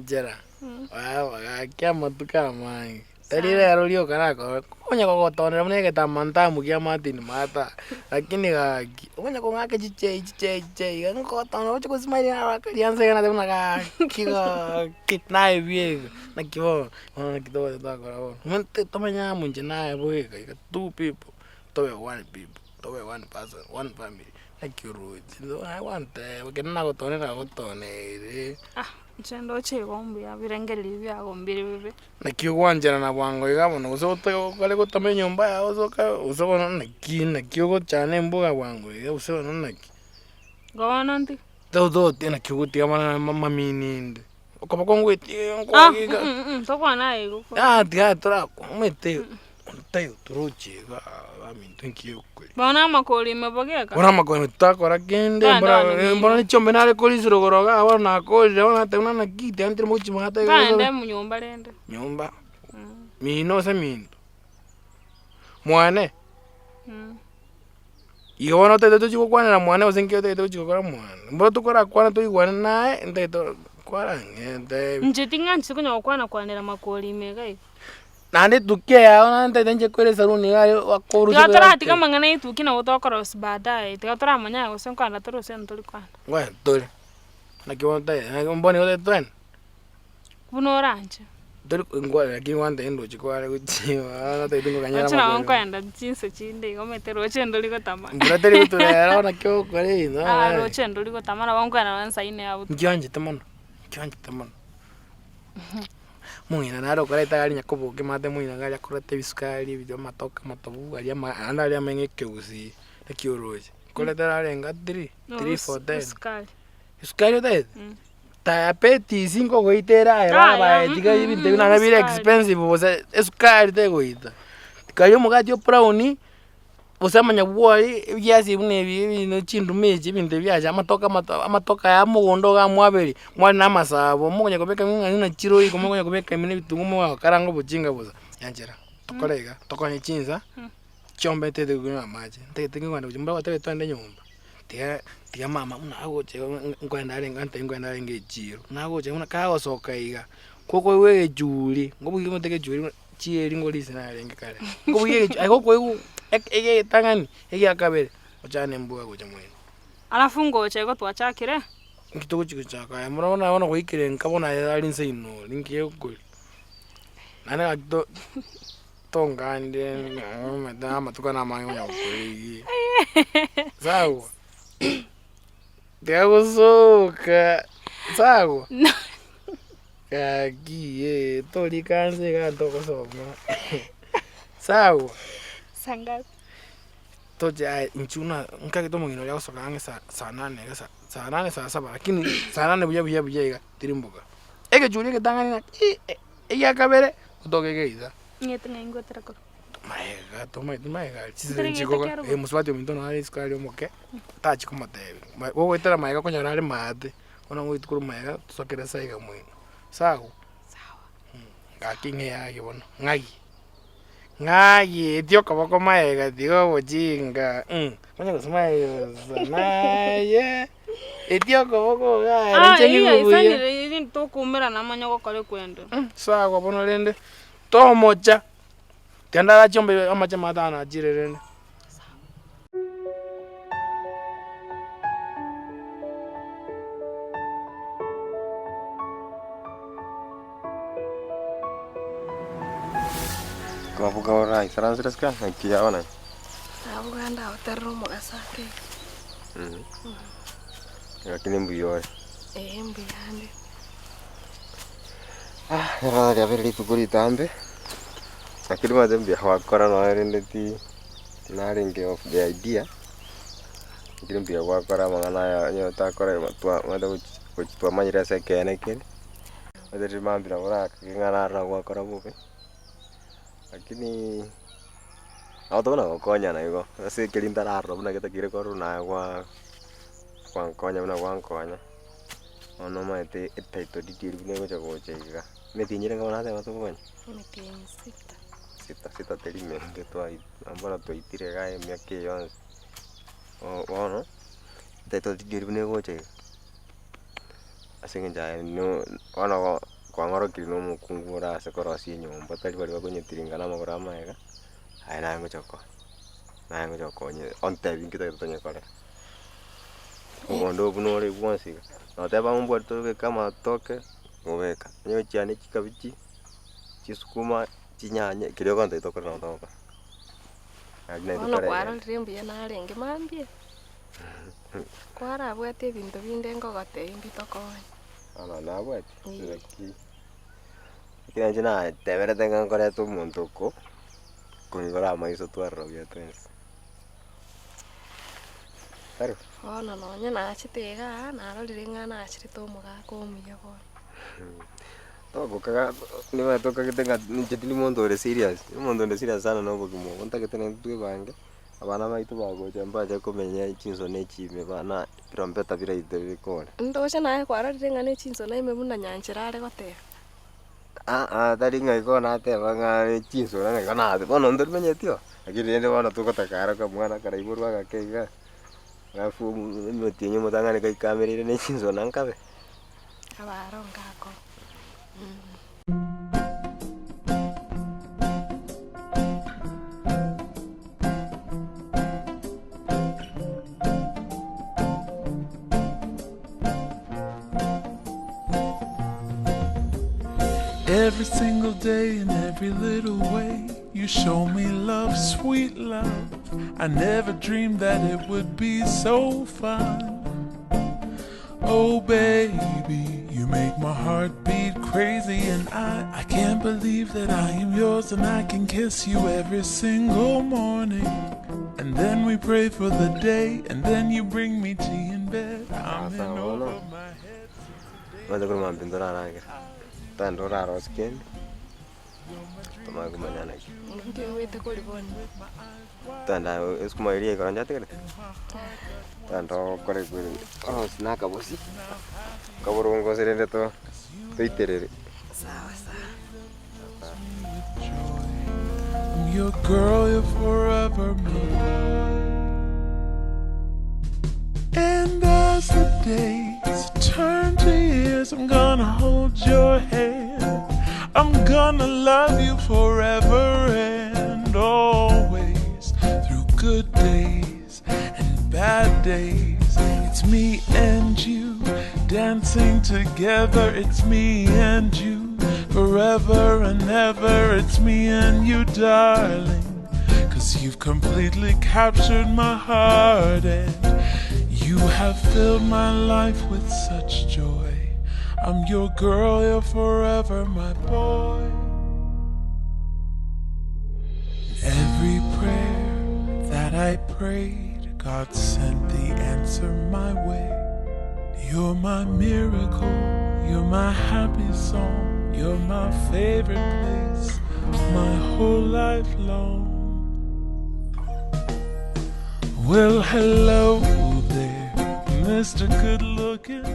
Angela. Kya matuka mangi. Talile arolio kanako. Konya kwa tone mnege tamanta mugia matini mata. Lakini gaki. Konya kwa ngake chiche. Ngo tone ocho kusimali na kalianza yana tena ka. Kiga kitnae biega. Na kibo. Ona kidogo tako. Mente tomanya munje nae boega. Two people. Tobe one people. Tobe one person, one family. Like you road. I want we na gotone na gotone. Chendo chegombi abirengeli bya gombiri bibi. Na kiwanjira na bwango igabona usoto kale gotame nyumba ya usoka usobona na kigo cyane mbuga bwango usobona na ki. Gona ndi. Todo tena kiuti amana mama mininde. Ukaba kongweti ngo. Tokwana ego. Dia tora umete. Tayo turuchi ga thank you. Bona makoli mabageka. Bona makoli takora kende mbona chombe nale kolisiro goroga abona koli abona tena na kiti antire muchi mata. Kande mu nyumba lende. Nyumba. Mino se min. Mwane. Iyo wana te to chiko kwana na mwane osenke te to chiko kwana mwane. Mbona tukora kwana to igwana nae nte to kwara ngende. Njetinga nsikunya kwana kwanera makoli megai. Nande tukia ona nte tenje kwere saruni gari wakoru. Gatara hatika mangana itu kina utokora baadaye. Gatara manya usenkwanda toro sentoli kwana. Ngwa tole. Na kiwonta mboni ote twen. Kuno oranje. Tole ngwa lakini wanda endo chikwara kuchiwa. Ana te tingo kanyara. Achina wankwanda chinse chinde ometero chendo liko tamana. Mbura tele kutulera ona kyo kwale no. Ro chendo liko tamana wankwanda wansa ine abu. Ngyanje tamana. Muina naro kareta gari nyakobo ke mate muina gari akorete biskari byo matoka matobu ari anda ari amenge kyusi te kyoroje koleta arenga 3 4 10 biskari de ta apeti 5 goitera era ba diga ibinte bina bire expensive bosa biskari te goita kayo mugatyo browni usamanya bwari byasi bune bino chindu meji binde byaje amatoka ya mugondo ga mwaberi mwana namasabo mugonya kobeka ngana chiro iko mugonya kobeka mine bitungu mu karango bujinga buza yanjera tokorega tokonye chinza chombe tete kuna maji tete ngwana kujimba watete twende nyumba tia mama una agoche ngwenda ari ngante ngwenda ari ngechiro nagoche una kago sokaiga koko we juli ngobugi muteke juli chieri ngolisi na renge kale ngobugi aiko kwe ege tangani ege akabere ochane mbuga gocha mwene alafu ngoche go twachakire ngitugo chikuchaka murona ona kuikire nkabona ari nseino linkiye kuguli nane akto tongande madama tukana manyo ya kuli sawa Deagosoka sawa kagie tori kanse ganto kosoma sawa sanga toja inchuna nkake tomo ngino yako soka ange saa 8 saa 8 saa 7 lakini saa 8 buya iga tirimbuka ege juli ke tangani na iya kabere kutoke geiza ngetenga ingotera ko maega chizere chiko muswati mintono ari skali omoke tachi kumatebe wowe tera maega konyara ari mate ona ngoitukuru maega tusokera saiga mwino sawa ngakinge yake bona ngagi dio kabako maega dio bojinga konya kusmayo naye dio kabako ga njengi bubuye ni to kumera na manyoko kale kwende sawa bona lende to moja Tiandara chombe amache matana jirerene. Kau buka orang, sekarang sudah sekarang kia mana? Aku kan tahu terus sakit. Ya kini buyar. Buyar. Era dia beri tu kuri tambe. Lakini madam biya wakora no arendeti naringe of the idea. Lakini biya wakora mangana ya takora matua mada kuchtua manyira sekene kile. Mada rimambira ora kingana ra wakora buke. Lakini autona konya na yuko. Ase kilinda ra ro na kita kire koru na kwa konya na kwa konya. Ono maite etaito ditiru ne ko chago chega. Metinyire ngona ta matu konya. Metinyire sita terimende twai ambara twaitire gae myake yonse ono teto digirune goche asenga no ono kwangoro kirino mukungura ase korosi nyomba tari bari bakonyetiringana magora maega ai nango choko nye onte bingita tonye kore ondo bunore bwonsiga no te ba mbwa toke kama toke ngobeka nyo cyane kikabichi kisukuma chinyanye kiryo konte tokora no toka ono kwara rimbuye narenge mambie kwara abwate ebinto binde ngogote imbitokonya ana nabwate kiranje na teberete ngankorete omonto uko kungora amaiso twarrobia twensi karibu ono nonye nachitega narorire ng'ana achirite omogaka omuya bono toko kaga niwe toka kitenga nichetili monto ore serious monto serious sana no bokimo ontakete ntwe bange abana baitu bagoje mbaje komenya chinzo nechime bana trompeta biraite bikore ndoche naye kwarorire ng'ana echinso naime buna nyanchirare goteba tari ngai kona teba ng'ana chinso ngai kana bono ndori menyetio akiri ende bono tukotakara ka mwana karaiburwa gakeiga gafu mutinyo mutangane kai kamerire ne chinso nankabe abaro ngako Every single day in every little way you show me love, sweet love. I never dreamed that it would be so fun. Oh baby, you make my heart beat crazy, and I can't believe that I am yours and I can kiss you every single morning. And then we pray for the day, and then you bring me tea in bed. I'm in over my head. Tandora roskin tomago manana ndio wete ko liboni tanda eskuma irie koranja tere tando kore kore snaka bosi kaborongo serende to toiterere sawa sawa I'm your girl, you're forever mine. And as the days turn to years, I'm gonna hold your hand. I'm gonna love you forever and always, through good days and bad days. It's me and you dancing together. It's me and you forever and ever. It's me and you, darling, 'cause you've completely captured my heart and you have filled my life with such joy. I'm your girl, you're forever my boy. Every prayer that I prayed, God sent the answer my way. You're my miracle, you're my happy song, you're my favorite place, my whole life long. Well, hello there, Mr. Good Looking.